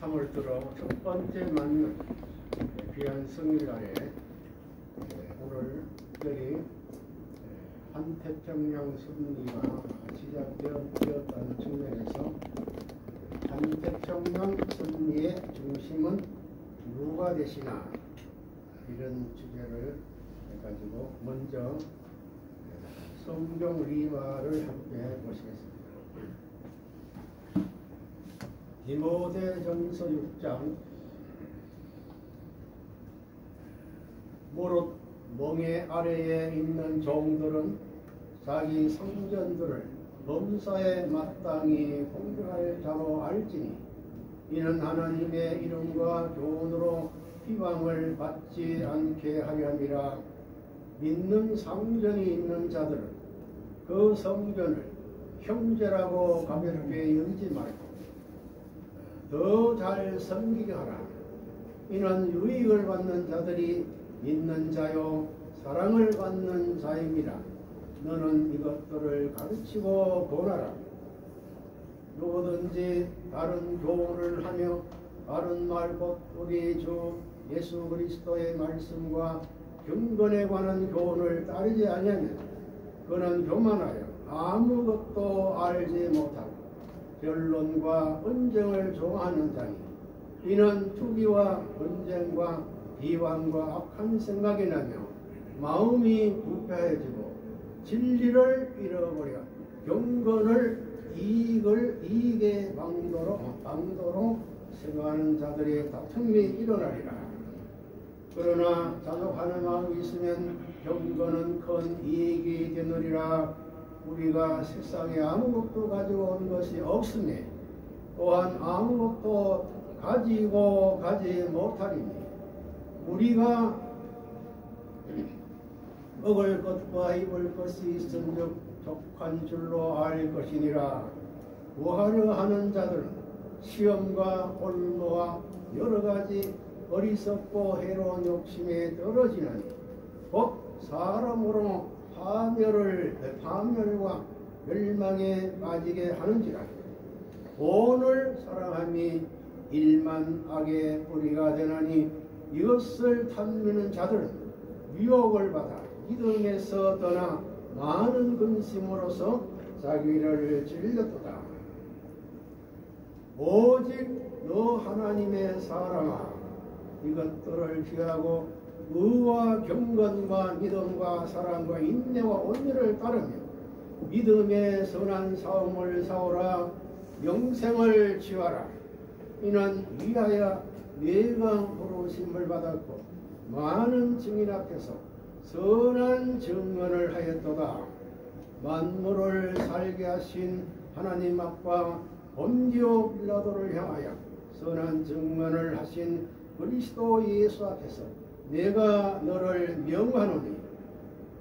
3월 들어 첫 번째 맞는 귀한 성일날에 오늘 특별히 한태평양 섭리가 시작되었다는 측면에서 한태평양 섭리의 중심은 누가 되시나 이런 주제를 해가지고 먼저 성경 리마를 함께 보시겠습니다. 디모데전서 6장 무릇 멍에 아래에 있는 종들은 자기 성전들을 범사에 마땅히 공경할 자로 알지니 이는 하나님의 이름과 교훈으로 비방을 받지 않게 하려 함이라. 믿는 상전이 있는 자들은 그 성전을 형제라고 가볍게 여기지 말고 더 잘 섬기게 하라. 이는 유익을 받는 자들이 믿는 자요 사랑을 받는 자임이라. 너는 이것들을 가르치고 권하라. 누구든지 다른 교훈을 하며 바른 말 곧 우리 주 예수 그리스도의 말씀과 경건에 관한 교훈을 따르지 아니하면 그는 교만하여 아무것도 알지 못하고 변론과 언쟁을 좋아하는 자니 이는 투기와 언쟁과 비방과 악한 생각이 나며 마음이 부패해지고 진리를 잃어버려 경건을 이익의 방도로 생각하는 자들의 다툼이 일어나리라. 그러나 자족하는 마음이 있으면 경건은 큰 이익이 되느니라. 우리가 세상에 아무것도 가지고 온 것이 없으니 또한 아무것도 가지고 가지 못하리니 우리가 먹을 것과 입을 것이 있은즉 족한 줄로 알 것이니라. 구하려 하는 자들은 시험과 올무와 여러 가지 어리석고 해로운 욕심에 떨어지나니 곧 사람으로 파멸과 멸망에 빠지게 하는지라. 돈을 사랑함이 일만 악의 뿌리가 되나니 이것을 탐내는 자들은 유혹을 받아 믿음에서 떠나 많은 근심으로서 자기를 찔렸도다. 오직 너 하나님의 사랑아 이것들을 피하고 의와 경건과 믿음과 사랑과 인내와 온유를 따르며 믿음의 선한 싸움을 싸우라. 영생을 취하라. 이는 위하여 내가 부르심을 받았고 많은 증인 앞에서 선한 증언을 하였도다. 만물을 살게 하신 하나님 아빠 본디오 빌라도를 향하여 선한 증언을 하신 그리스도 예수 앞에서 내가 너를 명하노니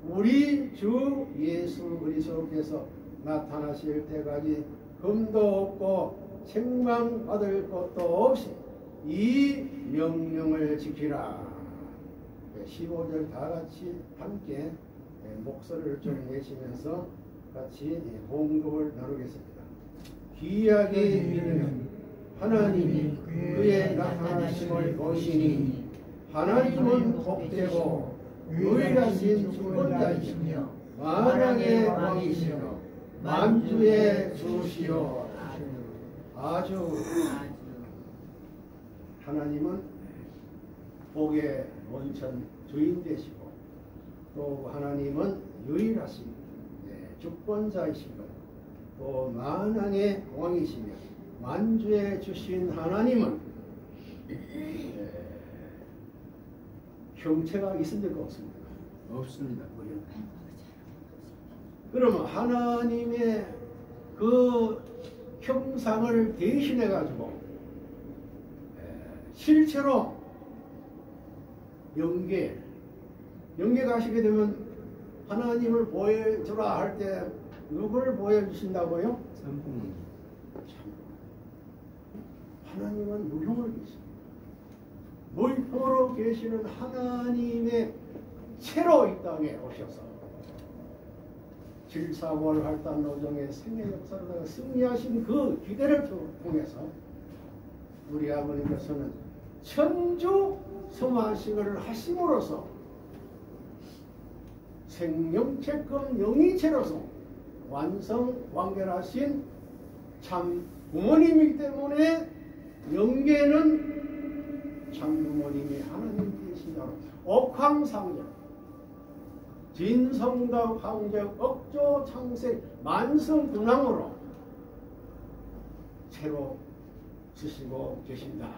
우리 주 예수 그리스도께서 나타나실 때까지 금도 없고 책망받을 것도 없이 이 명령을 지키라. 15절 다 같이 함께 목소리를 좀 내시면서 같이 봉독을 나누겠습니다. 귀하게 믿으면 하나님이 그의 나타나심을 보시니 하나님은 복되고 유일하신 주권자이시며 만왕의 왕이시며 만주의 주시오. 아주 하나님은 복의 원천 주인 되시고 또 하나님은 유일하신 주권자이시고 또 만왕의 왕이시며 만주의 주신 하나님은 형체가 있습니까 없습니까? 없습니다. 그러면 하나님의 그 형상을 대신해 가지고 실제로 영계 가시게 되면 하나님을 보여주라 할 때 누구를 보여주신다고요? 성부님. 하나님은 무형을 계십니다. 물포로 계시는 하나님의 채로 이 땅에 오셔서 질사월 활단 노정의 생애 역사를 승리하신 그 기대를 통해서 우리 아버님께서는 천주 서만식을 하심으로써 생명체급 영이체로서 완성 완결하신 참 부모님이기 때문에 영계는 참 부모님이 하나님 계시다로 옥황상제 진성덕 황적 억조 창생 만성군왕으로 새로 쓰시고 계신다.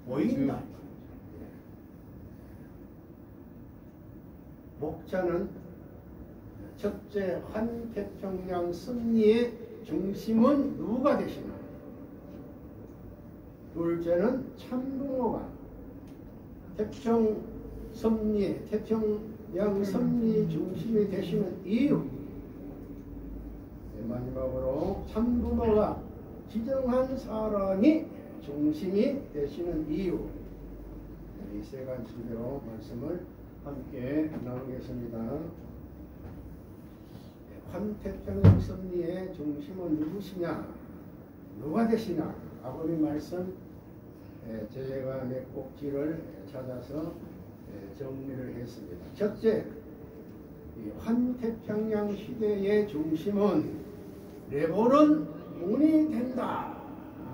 보인다. 목자는 첫째 환태평양 승리의 중심은 누가 되시나? 둘째는 참부모가 태평양 섭리 중심이 되시는 이유. 마지막으로 참부모가 지정한 사람이 중심이 되시는 이유. 이 세 가지 주제로 말씀을 함께 나누겠습니다. 환태평양 섭리의 중심은 누구시냐? 누가 되시나? 아버님 말씀 제가 몇 꼭지를 찾아서 정리를 했습니다. 첫째, 환태평양 시대의 중심은 레볼은 문이 된다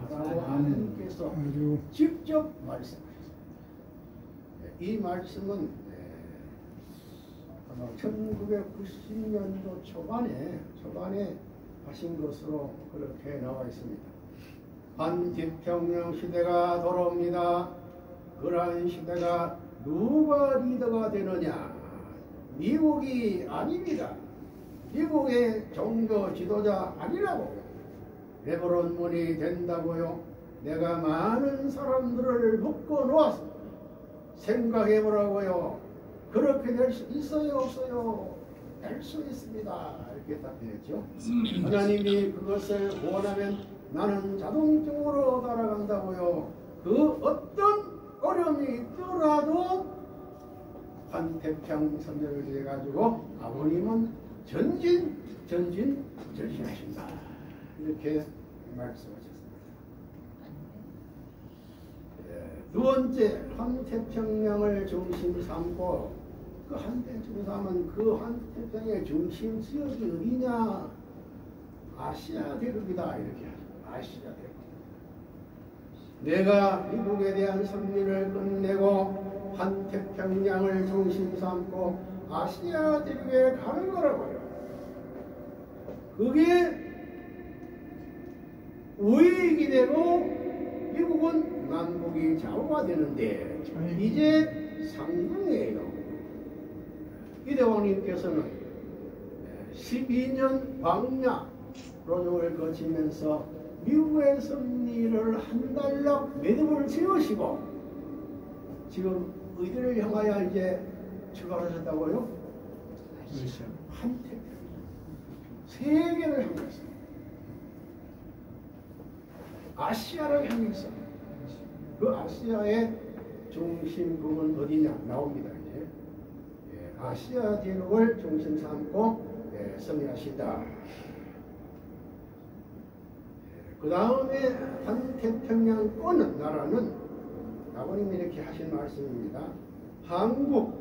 라고 하나님께서 직접 말씀하셨습니다. 이 말씀은 아마 1990년도 초반에 하신 것으로 그렇게 나와 있습니다. 환태평양 시대가 돌아옵니다. 그러한 시대가 누가 리더가 되느냐? 미국이 아닙니다. 미국의 종교 지도자 아니라고요. 레버런문이 된다고요. 내가 많은 사람들을 묶어 놓았습니다. 생각해보라고요. 그렇게 될 수 있어요, 없어요? 될 수 있습니다. 이렇게 답변했죠. 하나님이 그것을 원하면 나는 자동적으로 따라간다고요. 그 어떤 어려움이 있더라도 환태평양 섭리를 해가지고 아버님은 전진하신다. 이렇게 말씀하셨습니다. 두 번째, 환태평양을 중심 삼고 그 환태평양은 그 환태평양의 중심 지역이 어디냐? 아시아 대륙이다. 이렇게 하죠. 아시아 대륙. 내가 미국에 대한 섭리를 끝내고 환태평양을 중심 삼고 아시아 대륙에 가는 거라고요. 그게 우익이 되고 미국은 남북이 좌우가 되는데 이제 상승이에요. 이대왕님께서는 12년 광야 로족을 거치면서 미국의 섭리를 한 달락 매듭을 지으시고 지금 어디를 향하여 이제 출발하셨다고요? 환태평양 세계를 향해서 아시아를 향해서 그 아시아의 중심 부분 어디냐 나옵니다. 이제 아시아 대륙을 중심 삼고 섭리하신다. 그 다음에 환태평양권 나라는 아버님이 이렇게 하신 말씀입니다. 한국,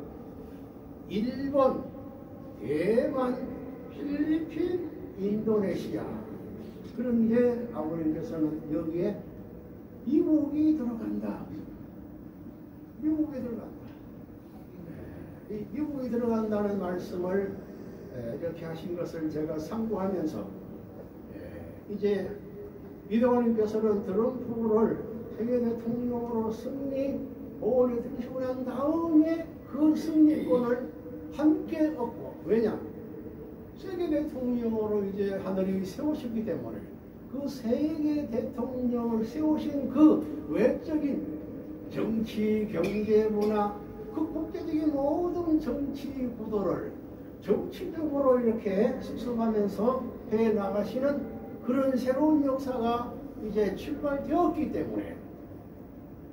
일본, 대만, 필리핀, 인도네시아. 그런데 아버님께서는 여기에 미국이 들어간다. 미국이 들어간다. 이 미국이 들어간다는 말씀을 이렇게 하신 것을 제가 상고하면서 이제 이대왕님께서는 트럼프를 세계 대통령으로 승리 보원에 들으시고 난 다음에 그 승리권을 함께 얻고, 왜냐? 세계 대통령으로 이제 하늘이 세우셨기 때문에 그 세계 대통령을 세우신 그 외적인 정치, 경제, 문화, 그 국제적인 모든 정치 구도를 정치적으로 이렇게 수습하면서 해 나가시는 그런 새로운 역사가 이제 출발되었기 때문에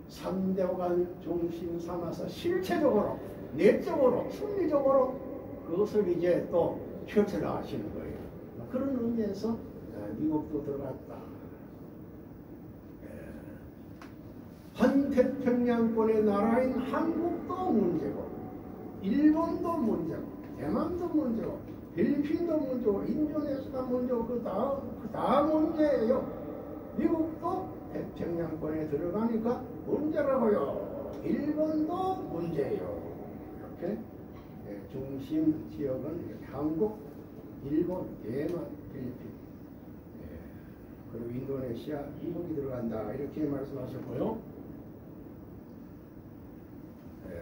3대간 중심 삼아서 실체적으로, 내적으로, 심리적으로 그것을 이제 또 펼쳐나가시는 거예요. 그런 의미에서 미국도 들어갔다. 환태평양권의 나라인 한국도 문제고, 일본도 문제고, 대만도 문제고, 필리핀도 문제고, 인도네시아도 문제고, 그 다음 문제예요. 미국도 태평양권에 들어가니까 문제라고요. 일본도 문제예요. 이렇게 중심 지역은 한국, 일본, 대만, 필리핀, 그리고 인도네시아, 미국이 들어간다. 이렇게 말씀하셨고요.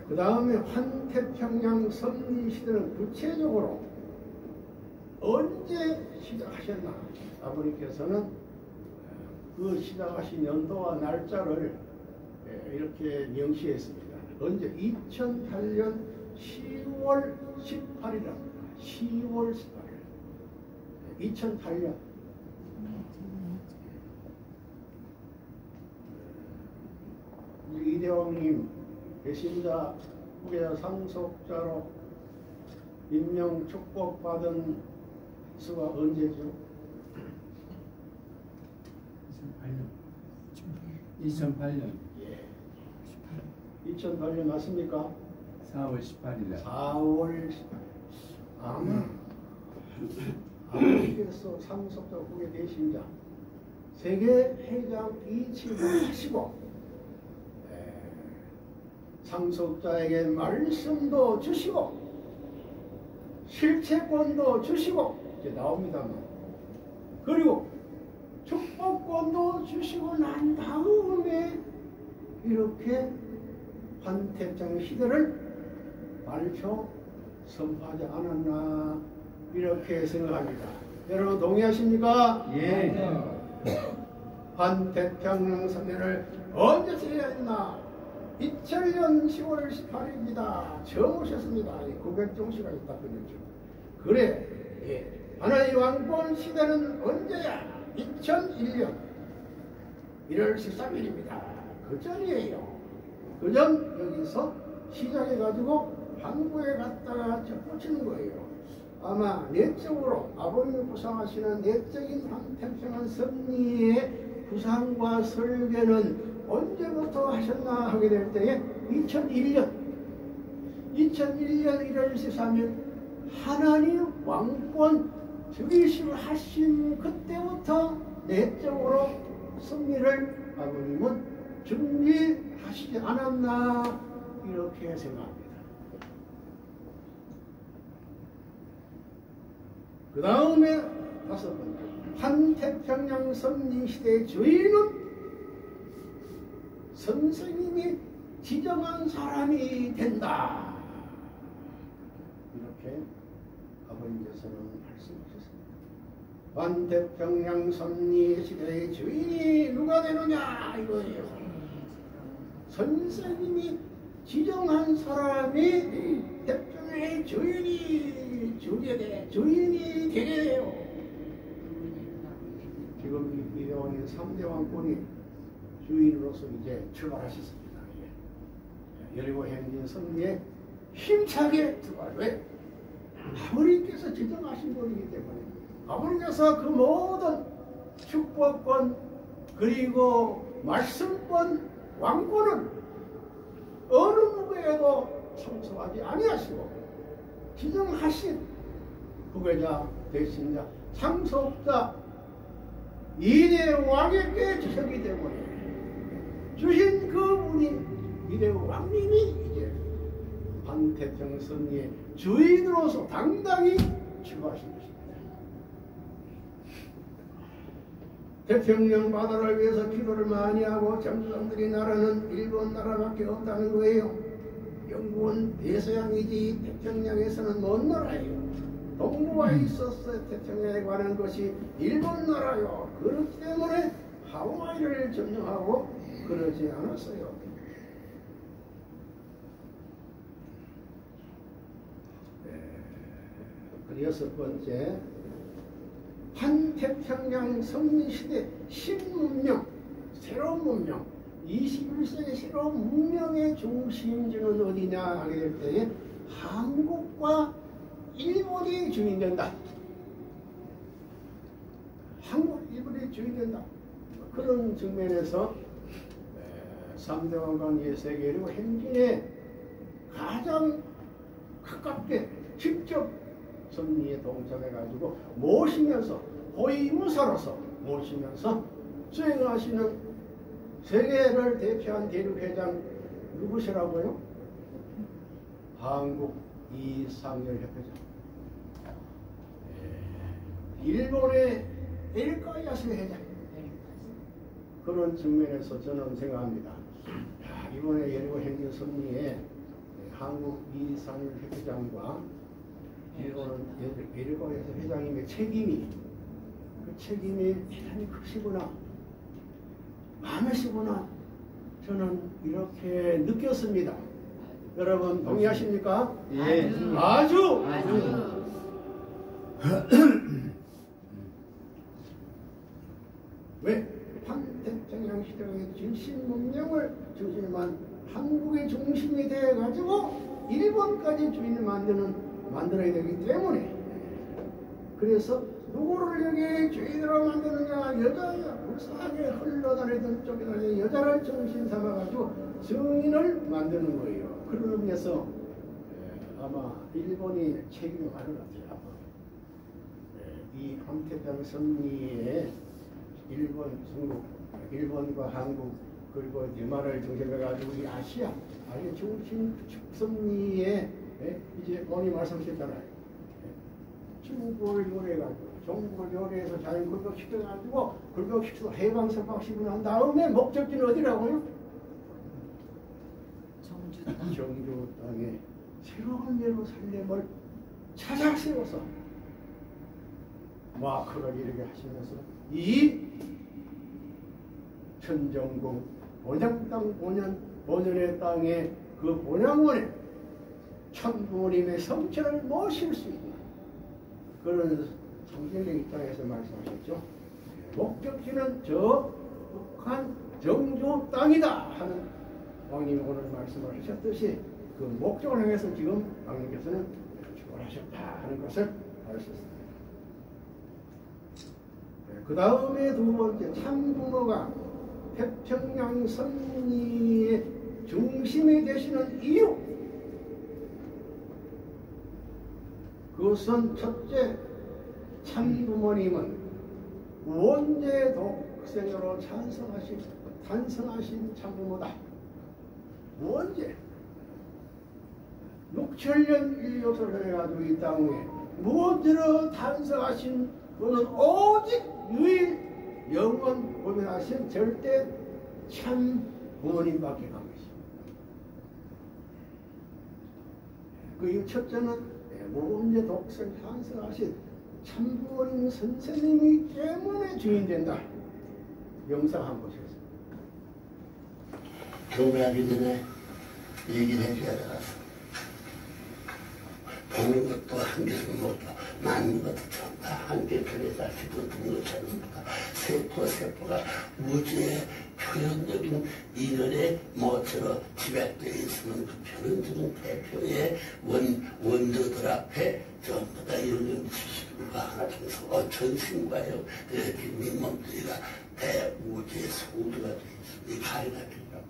그 다음에 환태평양 섭리 시대는 구체적으로 언제 시작하셨나? 아버님께서는 그 시작하신 연도와 날짜를 이렇게 명시했습니다. 언제? 2008년 10월 18일입니다. 10월 18일. 2008년. 우리 이대왕님 배신자 후계자 상속자로 임명 축복받은 수가 언제죠? 2008년. 예. 2008년 맞습니까? 4월 18일. 4월 18일. 아버지께서 상속자 후계 배신자 세계회장 이치를 하시고 상속자에게 말씀도 주시고 실체권도 주시고 이제 나옵니다만, 그리고 축복권도 주시고 난 다음에 이렇게 환태평양 시대를 발표 선포하지 않았나 이렇게 생각합니다. 여러분 동의하십니까? 예. 환태평양 선언을 언제 해야 했나? 2000년 10월 18일입니다. 처음 오셨습니다. 고백종씨가 있다군요. 그래, 예. 하나의 왕권 시대는 언제야? 2001년 1월 13일입니다. 그 전이에요. 그 전 여기서 시작해가지고 한국에 갔다가 접붙이는 거예요. 아마 내적으로 아버님이 구상하시는 내적인 환태평양 섭리의 구상과 설계는 언제부터 하셨나 하게 될 때에 2001년 1월 13일 하나님 왕권 즉위식을 하신 그때부터 내적으로 섭리를 아버님은 준비하시지 않았나 이렇게 생각합니다. 그 다음에 다섯 번째, 환태평양 섭리 시대의 주인은 선생님이 지정한 사람이 된다. 이렇게 아버님께서는 말씀하셨습니다. 환태평양 섭리 시대의 주인이 누가 되느냐 이거예요. 선생님이 지정한 사람이 태평양의 주인이 되게 돼요. 지금 이대왕인 3대 왕권이 주인으로서 이제 출발하셨습니다. 여리고 행진 섭리에 힘차게 들어가요. 왜? 아버님께서 지정하신 분이기 때문에 아버님께서 그 모든 축복권 그리고 말씀권 왕권을 어느 누구에도 청소하지 아니하시고 지정하신 후계자 대신자 상속자 이대 왕에게 주셨기 때문에 주신 그분이 이대 왕님이 이제 환태평양 섭리의 주인으로서 당당히 출마하신 것입니다. 태평양 바다를 위해서 기도를 많이 하고 장수장들이 나라는 일본 나라밖에 없다는 거예요. 영국은 대서양이지 태평양에서는 먼 나라예요. 동부가 있었어. 태평양에 관한 것이 일본 나라요. 그렇기 때문에 하와이를 점령하고 그러지 않았어요. 그 여섯 번째, 환태평양 섭리시대 신문명, 새로운 문명, 21세기 새로운 문명의 중심지는 어디냐 하게 될 때에 한국과 일본이 주인된다. 한국, 일본이 주인된다. 그런 측면에서 삼대왕 관계 세계 그리고 행진에 가장 가깝게 직접 섭리에 동참해가지고 모시면서 호위무사로서 모시면서 수행하시는 세계를 대표한 대륙회장 누구시라고요? 한국 이상열 협회장. 일본의 에리카야스 회장. 그런 측면에서 저는 생각합니다. 이번에 예리고 행진 섭리에 한국 이상열 협회장과 일본은 에리카야스 회장님의 책임이 그 책임이 대단히 크시구나, 많으시구나, 저는 이렇게 느꼈습니다. 여러분 동의하십니까? 예. 아주. 왜? 판태평양 시대의 진신문명을 중심한 한국의 중심이 되어가지고 일본까지 주인을 만들어야 되기 때문에, 그래서 누구를 여기 주인으로 만드느냐, 여자야, 불쌍하게 흘러다니던 쪽에다 여자를 중심 삼아가지고 증인을 만드는 거예요. 그런 의미에서 아마 일본이 책임이 많은 것 같아요. 아마. 이 함태평양 섭리에 일본과 한국 그리고 대만을 중심해가지고 이 아시아 중심 섭리에 이제 어머니 말씀하셨잖아요. 중국을 요리해가지고 중국을 요리해서 잘 굴복시켜가지고 굴복시켜서 해방선박시고 난 다음에 목적지는 어디라고요? 정주 땅에 새로운 예루살렘을 찾아 세워서 마크를 이르게 하시면서 이 천정궁 본향 본연의 땅에 그 본향원에 천부모님의 성체를 모실 수 있는 그런 성경의 입장에서 말씀하셨죠. 목적지는 저 북한 정주 땅이다 하는 왕님이 오늘 말씀을 하셨듯이 그 목적을 향해서 지금 왕님께서는 출발하셨다 하는 것을 알 수 있습니다. 그 다음에 두 번째, 참부모가 태평양 섭리의 중심이 되시는 이유, 그것은 첫째, 참부모님은 원죄 독생으로 탄생하신 참부모다. 원죄 6천년 인력을 해가지고 이 땅에 무엇으로 탄생하신 그는 오직 유일 영원 고백하신 절대 참 부모님밖에 안 계십니다. 그 첫째는 무언제 독생 탄생하신 참 부모님 선생님이 때문에 주인된다. 영상 한번 보세요. 경배하기 전에 얘기를 해줘야 되겠어. 보는 것도 한계는 못도 낳는 것도 전다 한계 편에서 지금 듣는 것처럼 세포가 우주의 표현적인 인연의 모처럼 집약되어 있으면 그 표현적인 대표의 원조들 앞에 전부 다 이런 지식과 하나 통해서 전신과요 민몸들이가 대우주의 소우주가 되어 있습니다. 이 가위가 필요하고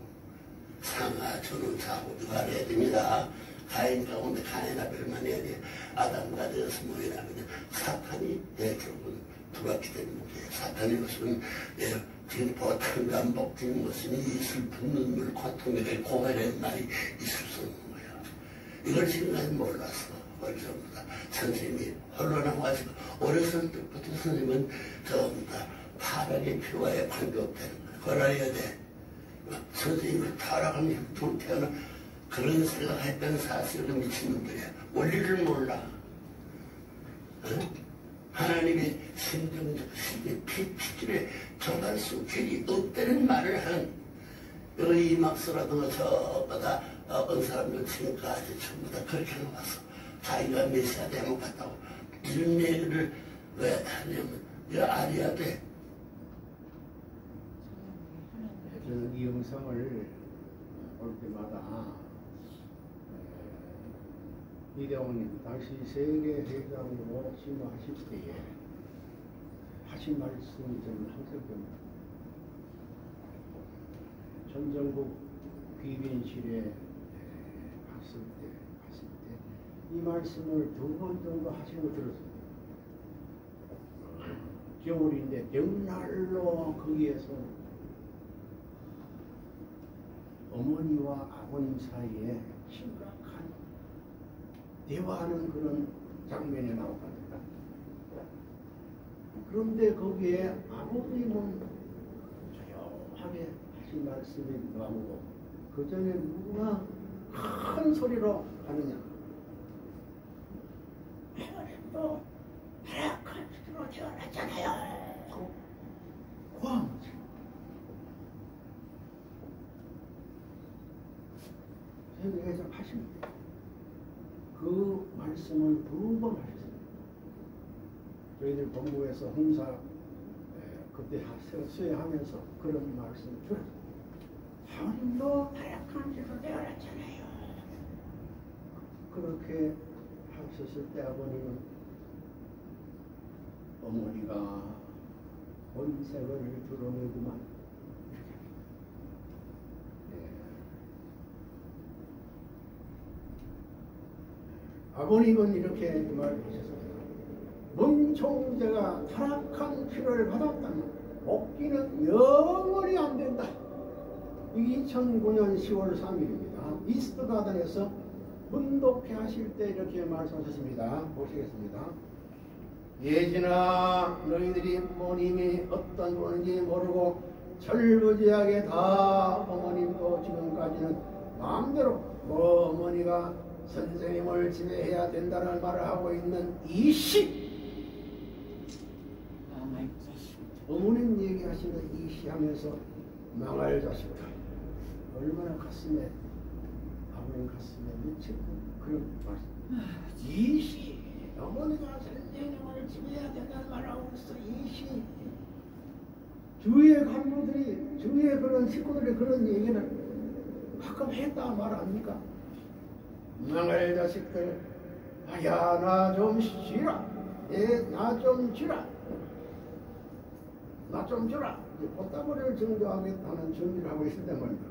상하 전원 좌우주가 알아야 됩니다. 가인 가운데 가인아 별만 해야 돼. 아담과 되어서 모여나면 사탄이 결국은 들어왔기 때문에 사탄의 것은 지금 보탄감 복진 것은 이 슬픈 눈물 고통에 대한 고발의 날이 있을 수 없는 거예요. 이걸 지금까지 몰랐어. 어리석습니다. 선생님이 혼란하고 하시고 어렸을 때부터 선생님은 전부 다 타락의 피와의 관계없다는 거예요. 걸어야 돼. 선생님을 타락하면 불태어나 그런 생각했던 사실은 미친놈들이야. 원리를 몰라. 어? 하나님의 신정적 신의 피질에 전할 수 길이 없다는 말을 하는 여기 이막서라든가 저보다 어떤 사람들 지금까지 전부 다 그렇게 나왔어. 자기가 메시아 대목 같다고. 이런 얘기를 왜 하냐면 이거 알아야 돼. 저는 이 영상을 볼 때마다 이대원님 당시 세계회장으로 심화하실 때에 하신 말씀이 저는 항상 전정국 귀빈실에 갔을 때 이 말씀을 2번 정도 하시는 거 들었어요. 겨울인데 벽난로 거기에서 어머니와 아버님 사이에 심각한 대화하는 그런 장면이 나옵니다. 그런데 거기에 아버님은 조용하게 하신 말씀이 나오고 그 전에 누가 큰 소리로 하느냐. 하나님도 타락한 수로 태어났잖아요. 하고 고함을 생각해서 하십니다. 그 말씀을 2번 하셨습니다. 저희들 본부에서 홍사 그때 수행하면서 그런 말씀을 들었어요. 하나님도 타락한 수로 태어났잖아요. 그렇게 하셨을 때 아버님은 어머니가 본색을 드러내구만 이렇게 아버님은 이렇게 말하셨습니다. 문총재가 타락한 피를 받았다면 복귀는 영원히 안 된다. 2009년 10월 3일입니다. 이스트 가든에서 문독회 하실 때 이렇게 말씀하셨습니다. 보시겠습니다. 예진아, 너희들이 부모님이 어떤 분인지 모르고 철부지하게 다 어머님도 지금까지는 마음대로 어머니가 선생님을 지배해야 된다는 말을 하고 있는 이 시, 어머님 얘기하시는 이 시 하면서 망할 자식들 얼마나 가슴에 아버님 가슴에 미치고 그런 말씀. 이 시, 어머니가 선생님을 지배해야 된다는 말을 하고 있어. 이 시, 주위의 간부들이 주위의 그런 식구들이 그런 얘기를 가끔 했다 말 아닙니까? 망할 자식들, 야, 나 좀 쉬라. 나 좀 주라. 나 좀 주라. 꽃다발을 정조하겠다는 준비를 하고 있을 때 말입니다.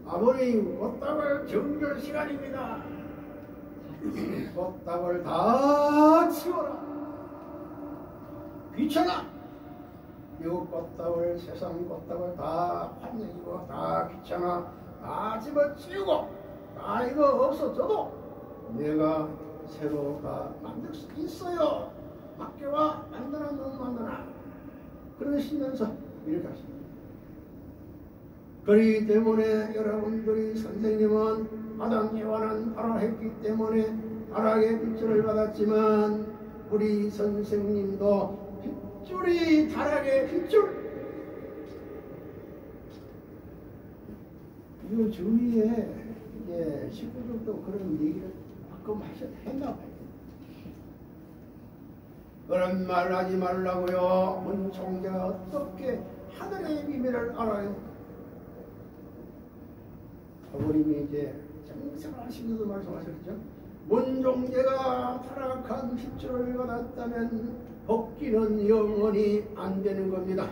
아버님, 꽃다발 정결 시간입니다. 꽃다발 다 치워라. 귀찮아. 미국 꽃다발, 세상 꽃다발 다 환영이고 다 귀찮아. 다 집어치우고 다 이거 없어져도 내가 새로 만들 수 있어요. 학교와 만드나 못 만드나. 그러시면서 이렇게 하십니다. 그렇기 때문에 여러분들이 선생님은 아담 예와는 타락했기 때문에 타락의 빗줄을 받았지만 우리 선생님도 빗줄이 타락의 빗줄. 이 주위에 이제 식구들도 그런 얘기를 가끔 했나 봐요. 그런 말 하지 말라고요. 문총재가 어떻게 하늘의 비밀을 알아요? 아버님이 이제 정색하시면서 말씀하셨죠. 문총재가 타락한 핏줄을 받았다면 복귀는 영원히 안 되는 겁니다.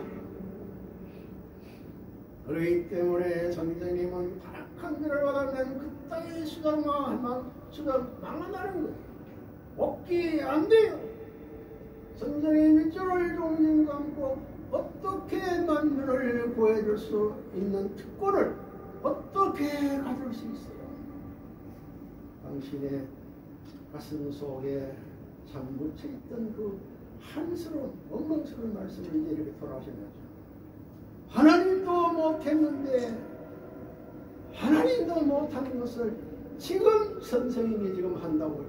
그렇기 때문에 선생님은 타락한 길을 받으면 그 땅의 수단 망한다는 거예요. 복귀 안 돼요. 선생님이 빗줄을 종님 감고 어떻게 만민을 구해줄 수 있는 특권을 어떻게 가질 수 있어요? 당신의 가슴 속에 잠묻혀 있던 그 한스러운 원망스러운 말씀을 이제 이렇게 돌아오신 거죠. 하나님도 못했는데 하나님도 못하는 것을 지금 선생님이 지금 한다고요.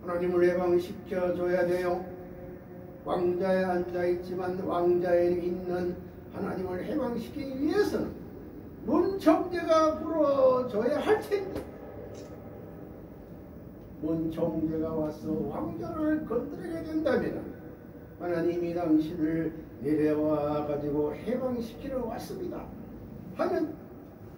하나님을 해방시켜줘야 돼요. 왕자에 앉아있지만 왕자에 있는 하나님을 해방시키기 위해서는 문총재가 불어줘야 할 텐데 문총재가 와서 왕자를 건드리게 된다면 하나님이 당신을 내려와 가지고 해방시키러 왔습니다 하면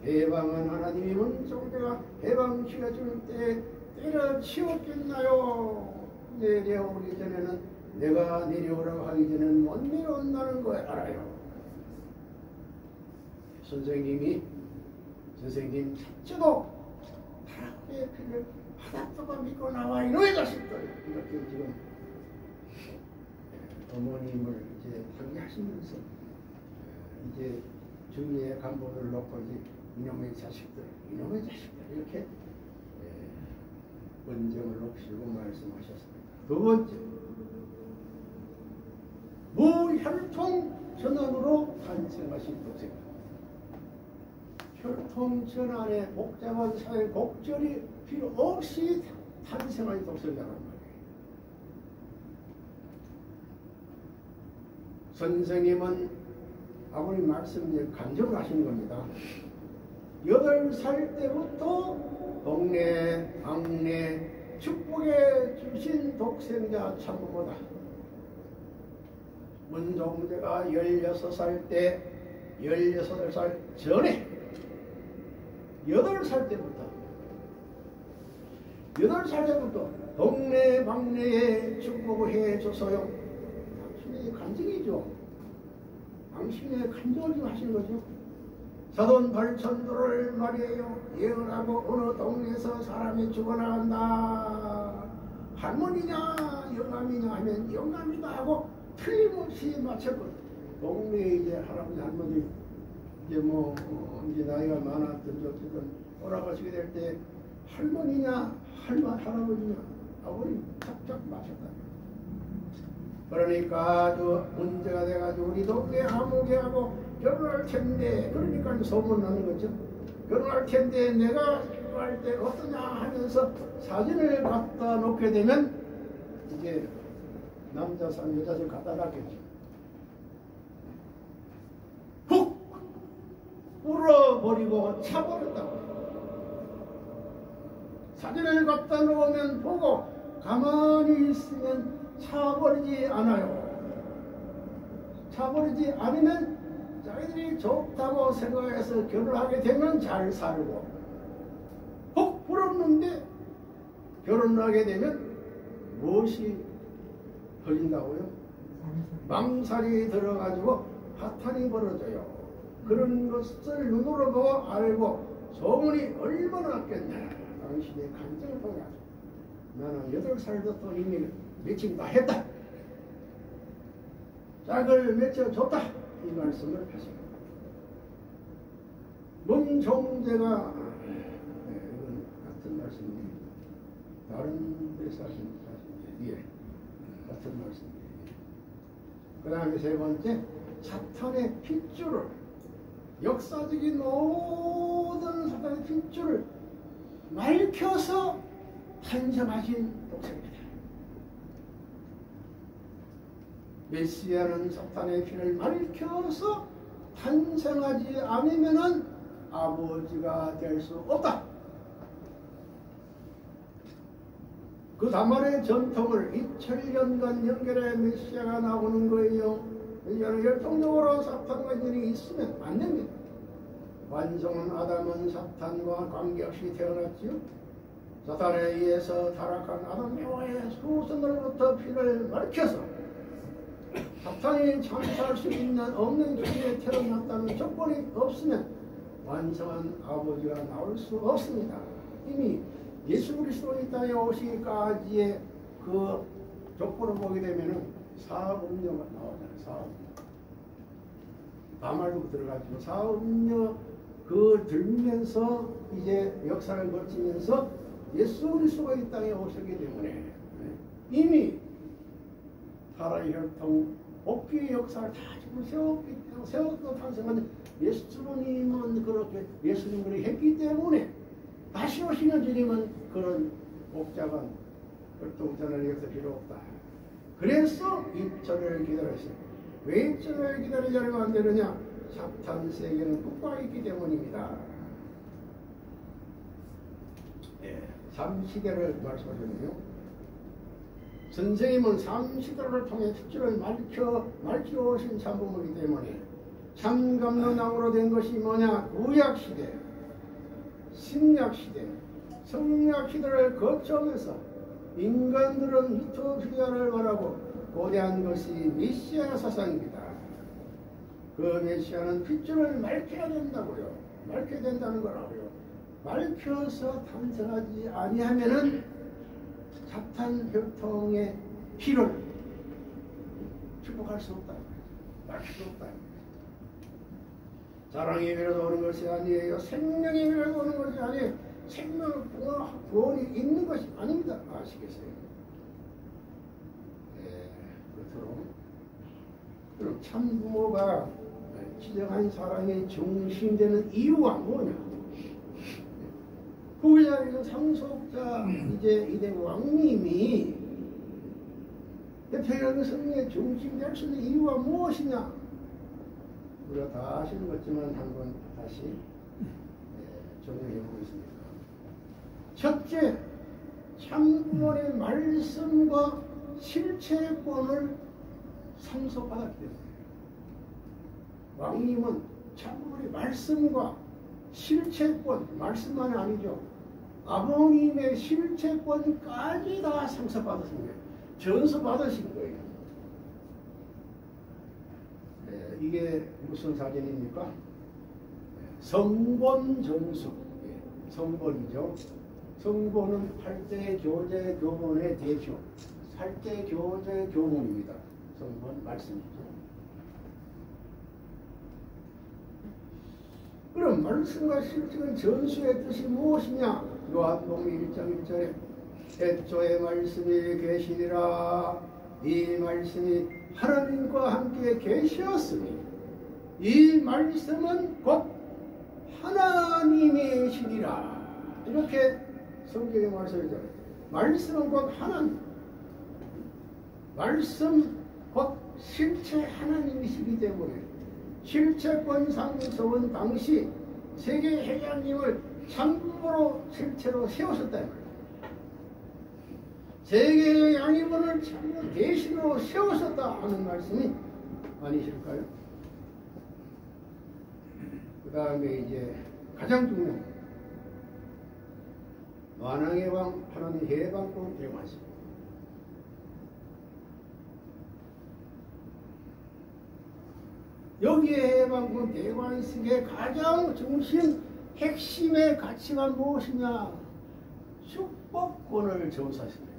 해방은 하나님이 문총재가 해방시켜줄 때 때려치웠겠나요? 내려오기 전에는 내가 내려오라고 하기 전에는 못 내려온다는 걸 알아요. 선생님 첫째도 하나님의 피를 받았다고 믿고 나와 이놈의 자식들 이렇게 지금 어머님을 이제 상기하시면서 이제 주위에 간부를 놓고 이제 이놈의 자식들 이렇게 원정을 높이시고 말씀하셨습니다. 두 번째, 무혈통 전환으로 탄생하신 독생자. 혈통 전환의 복잡한 사회 곡절이 필요 없이 탄생한 독생자란 말이에요. 선생님은 아버님 말씀에 간증을 하시는 겁니다. 8살 때부터 동네, 방네, 축복해 주신 독생자 참부보다 문종재가 16살 때, 16살 전에 8살 때부터 동네, 방네에 축복을 해 줘서요. 당신의 간증이죠. 당신의 간증을 지금 하시는 거죠. 사돈 발천도를 말이에요. 예언하고 어느 동네에서 사람이 죽어나간다. 할머니냐 영감이냐 하면 영감이다 하고 틀림없이 맞췄거든. 동네에 이제 할아버지 할머니 이제 이제 나이가 많았든 어쨌든 돌아가시게 될 때 할머니냐 할아버지냐 아버님 착착 맞췄다. 그러니까 저 문제가 돼가지고 우리 동네 아무개하고 결혼할 텐데, 그러니까 소문나는 거죠. 결혼할 텐데 내가 결혼할 때 어떠냐 하면서 사진을 갖다 놓게 되면 이제 남자 산 여자들 갖다 놨겠죠. 훅 울어버리고 차버렸다고. 사진을 갖다 놓으면 보고 가만히 있으면 차버리지 않아요. 차버리지 않으면 자기들이 좋다고 생각해서 결혼하게 되면 잘 살고, 혹 불었는데 결혼하게 되면 무엇이 터진다고요? 망살이 들어가지고 파탄이 벌어져요. 그런 것을 눈으로 보고 알고 소문이 얼마나 났겠냐. 당신의 간증을 통해 나는 8살부터 이미 매칭 다 했다. 짝을 맺혀줬다. 이 말씀을 하십니다. 문종재가 이건 같은 말씀입니다. 다른 데서 하신 말씀이에요. 같은 말씀이에요. 그 다음에 세 번째, 사탄의 핏줄을, 역사적인 모든 사탄의 핏줄을 말켜서 탄생하신 독생자다. 메시아는 사탄의 피를 말켜서 탄생하지 않으면은 아버지가 될 수 없다. 그 다말의 전통을 2000년간 연결해 메시아가 나오는 거예요. 메시아는 열통적으로 사탄과 인연이 있으면 안 됩니다. 완성한 아담은 사탄과 관계없이 태어났지요. 사탄에 의해서 타락한 아담 여호와의 수선으로부터 피를 말켜서 사탄이 창조할 수 있는 없는 기회에 태어났다는 조건이 없으면 완성한 아버지가 나올 수 없습니다. 이미 예수 그리스도 이 땅에 오시기까지의 그 조건을 보게 되면은 사음녀가 나오잖아요. 사음녀. 다말로 들어가지고 사음녀 그 들면서 이제 역사를 거치면서 예수 그리스도가 이 땅에 오셨기 때문에 이미 타락의 혈통 복귀의 역사를 다 지금 세웠고 탄생한 예수님은 그렇게 예수님을 했기 때문에 다시 오시는 주님은 그런 복잡한 혈통전을 위해서 필요 없다. 그래서 입절을 기다렸어요. 왜 입절을 기다리자면 안 되느냐? 사탄 세계는 국가가 있기 때문입니다. 예, 3시대를 말씀하셨네요. 선생님은 3시대를 통해 핏줄을 말켜 오신 참부모이기 때문에 참감론왕으로 된 것이 뭐냐? 구약시대, 신약시대, 성약시대를 거쳐오면서 인간들은 유토피아를 말하고 고대한 것이 메시아 사상입니다. 그 메시아는 핏줄을 맑혀야 된다고요. 맑혀야 된다는 거라고요. 맑혀서 탄생하지 아니하면은 사탄 혈통의 피를 축복할 수 없다. 맑힐 수 없다. 사랑이 밀어서 오는 것이 아니에요. 생명이 밀어서 오는 것이 아니에요. 생명은 구원이 있는 것이 아닙니다. 아시겠어요? 네, 그렇도록. 그럼 참 부모가 진정한 사랑의 중심되는 이유가 뭐냐? 후자에는 상속자 이제 이대 왕님이 태평양 성리의 중심이 될 수 있는 이유가 무엇이냐? 우리가 다 아시는 것지만 한번 다시 정리해 보겠습니다. 첫째, 참부모의 말씀과 실체권을 상속받았기 때문에 왕님은 참부모의 말씀과 실체권, 말씀만이 아니죠. 아버님의 실체권까지 다 상속받으신 거예요. 전수받으신 거예요. 네, 이게 무슨 사진입니까? 성본 전수. 성본이죠. 성본은 8대 교재 교본의 대표. 8대 교재 교본입니다. 성본 말씀이죠. 그럼 말씀과 실체는 전수의 뜻이 무엇이냐? 요한복음 1장 1절에 태초에 말씀이 계시니라. 이 말씀이 하나님과 함께 계셨으니 이 말씀은 곧 하나님이시니라. 이렇게 성경에 말씀이죠. 말씀은 곧 하나님. 말씀 곧 실체 하나님이시기 때문에 실체권 상속은 당시 세계 회장님을 참부모로 실체로 세웠었다. 세계의 양이분을 참부 대신으로 세웠었다 하는 말씀이 아니실까요? 그 다음에 이제 가장 중요한 만왕의 왕 하나님 해방권 대관식. 여기에 해방권 대관식의 가장 중심 핵심의 가치가 무엇이냐? 축복권을 전수하십니다.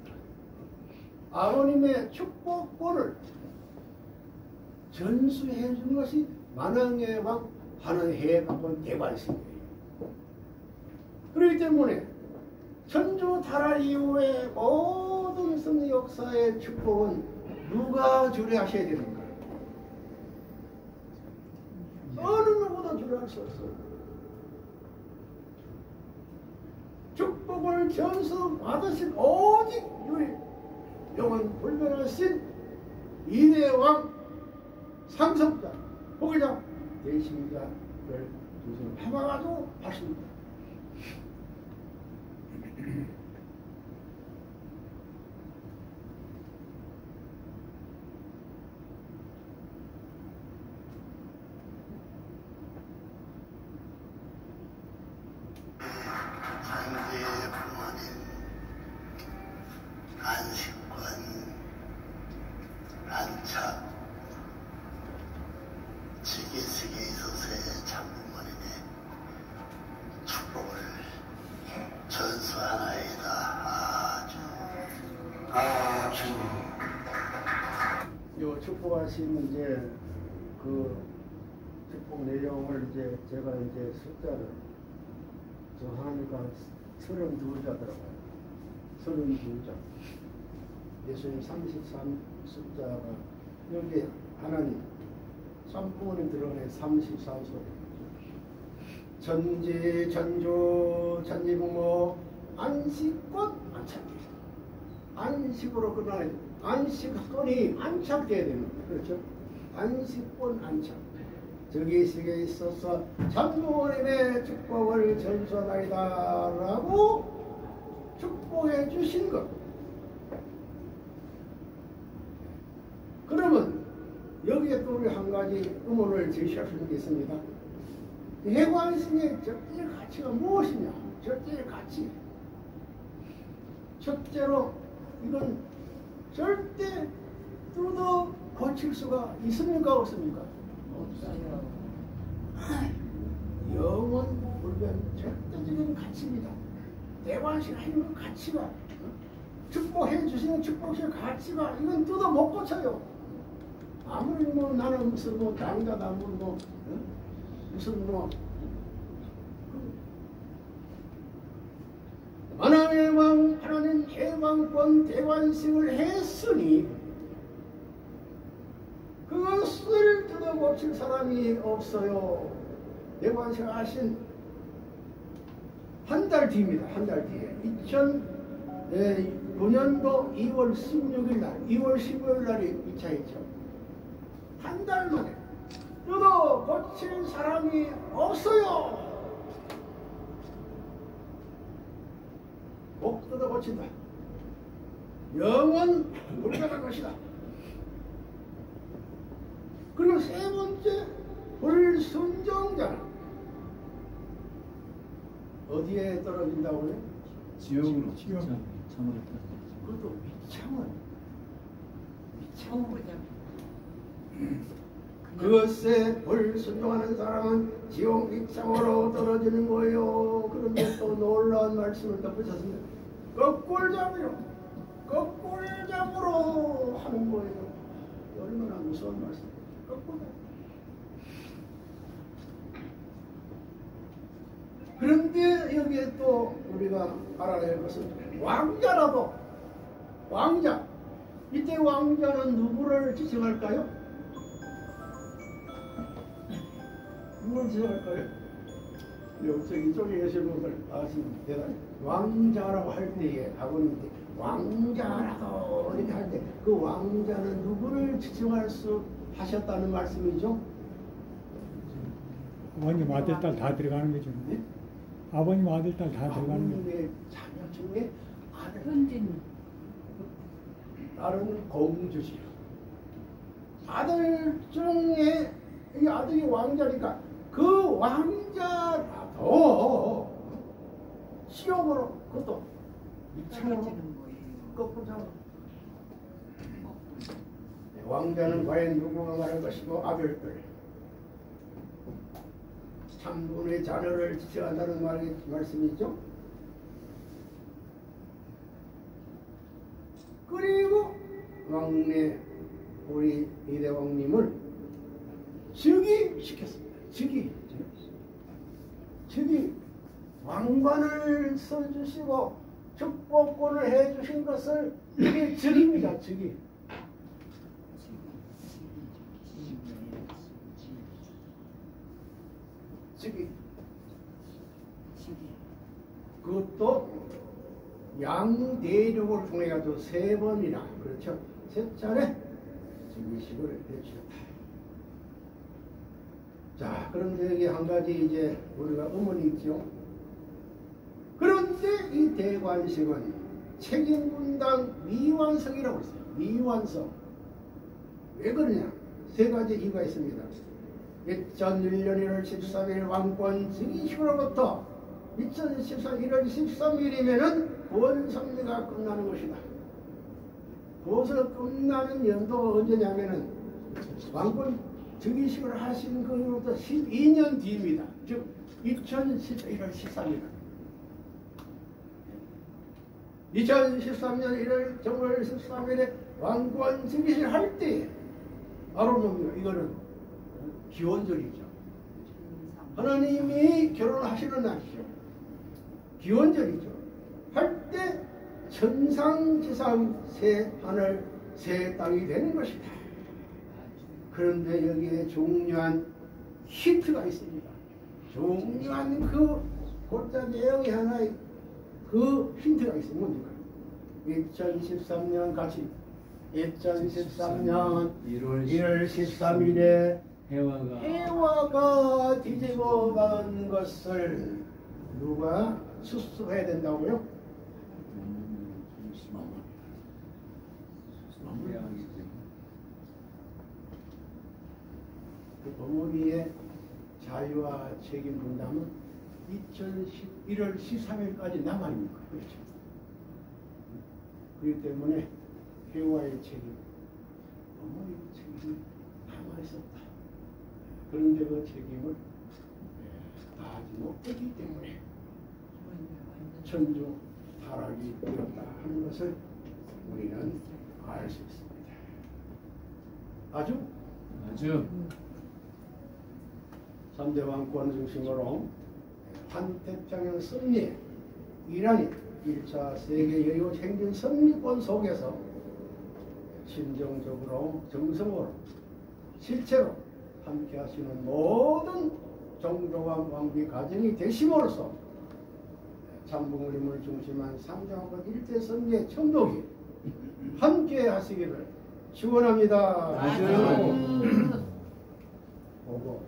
아버님의 축복권을 전수해 준 것이 만왕의 왕 하나님 해방권 대관식이에요. 그렇기 때문에 천주 타락 이후의 모든 승리 역사의 축복은 누가 주례하셔야 되는 거예요? 어느 누구도 주례할 수 없어요. 축복을 전수 받으신 오직 유일 영원 불변하신 이대왕 상속자 보기자 대신자를 두손 해봐가지고 하십니다. 장대의 부모님 안식권 안착 지기식에 있어서의 참부모님의 축복을 전수하나이다. 아주 요 축복하신 이제 그 축복 내용을 이제 제가 이제 숫자를 정하니까 32자더라고요. 32자. 예수님 33 숫자가 여기 하나님 삼부모님 들어오네 34소리. 전지 전주 전지부모 안식권 안착. 안식으로 끝나는 안식권이 안착돼야 되는 거예요. 그렇죠? 안식권 안착. 저기식에 있어서 참부모님의 축복을 전수하나이다라고 축복해 주신 것. 그러면 여기에 또 우리 한 가지 의문을 제시할 수 있습니다. 해관식의 절대 가치가 무엇이냐? 절대 가치. 첫째로 이건 절대 뜯어 고칠 수가 있습니까? 없습니까? 없어요. 영원 불변 절대적인 가치입니다. 대관식 하는 가치가, 축복해 주시는 축복의 가치가 이건 뜯어 못 고쳐요. 아무리 뭐 나는 무슨 뭐 당자다 뭐 무슨 뭐 만왕의 왕 하나님 해방권 대관식을 했으니 그것을 뜯어 고칠 사람이 없어요. 대관식 하신 한 달 뒤입니다. 한 달 뒤에 2009년도 2월 16일 날 2월 15일 날이 2차였죠. 한 달 만에 뜯어 고칠 사람이 없어요. 꼭 뜯어 고친다. 영원 불가할 것이다. 그리고 세 번째 불순종자는 어디에 떨어진다고요? 지옥으로. 그것도 미창원. 처음 그것에 불순종하는 사람은 지옥 미창으로 떨어지는 거예요. 그런데 또 놀라운 말씀을 덧붙였습니다. 거꾸로잡이로 거꾸로잡으로 하는 거예요. 얼마나 무서운 말씀. 거꾸로잡이. 그런데 여기에 또 우리가 알아야 할 것은 왕자라도 왕자. 이때 왕자는 누구를 지칭할까요? 누구를 지칭할까요? 여기 이쪽에 계신 분들 아시면 대단히 왕자라고 할 때에 아버님께 왕자라도 이렇게 할 때 그 왕자는 누구를 지칭할 수 하셨다는 말씀이죠? 아버님 아들 딸 다 들어가는 거죠. 네? 아버님 아들 딸 다 들어가는 거죠. 아버님의 자녀 중에 아들 현진 다른 공주시요. 아들 중에 이 아들이 왕자니까 그 왕자라도 시험으로 그것도 미창으로 떨어지는 거예요. 거꾸로 잡아. 왕자는 과연 누구가 말할 것이고 아들들 참분의 자녀를 지칭한다는 말씀이죠. 그리고 왕래 우리 이대왕님을 즉위시켰습니다. 즉위 왕관을 써주시고 축복권을 해주신 것을 이게 즉위입니다. 즉위. 즉위. 그것도 양대륙을 통해 가지고 3번이나 그렇죠. 3차례 즉위식을 해주셨다. 자, 그런데 여기 한 가지 이제 우리가 의문이 있죠. 그런데 이 대관식은 책임분당 미완성이라고 했어요. 미완성. 왜 그러냐? 3가지 이유가 있습니다. 2001년 1월 13일 왕권 즉위식으로부터 2014년 1월 13일이면은 구원성리가 끝나는 것이다. 그것을 끝나는 연도가 언제냐면은 왕권 즉위식을 하신 그로부터 12년 뒤입니다. 즉 2014년 1월 13일. 2013년 1월 정월 13일에 왕권 즉위식을 할 때 바로 뭡니까? 이거는 기원절이죠. 하나님이 결혼하시는 날이죠. 기원절이죠. 할 때 천상지상 새 하늘 새 땅이 되는 것이다. 그런데 여기에 중요한 힌트가 있습니다. 중요한 그 골자 내용이 하나의 그 힌트가 있습니다. 뭡니까? 2013년 같이 2013년 1월 13일에 해와가 뒤집어간 것을 누가 수습해야 된다고요? 그 어머니의 자유와 책임 분담은 2011월 13일까지 남아있는 거예요. 그렇죠? 그렇기 때문에 해와의 책임, 어머니의 책임이 남아있었다. 그런데 그 책임을 다하지 못했기 때문에 천주 타락이 되었다 하는 것을 우리는 알 수 있습니다. 아주 삼대 왕권 중심으로 환태평양 승리, 이란이 1차 세계 여유 행진 승리권 속에서 진정적으로 정성으로 실체로 함께 하시는 모든 종교와 왕비 가정이 되심으로써 참부모님을 중심한 상정하고 일대 선계 청독이 함께 하시기를 축원합니다. 보고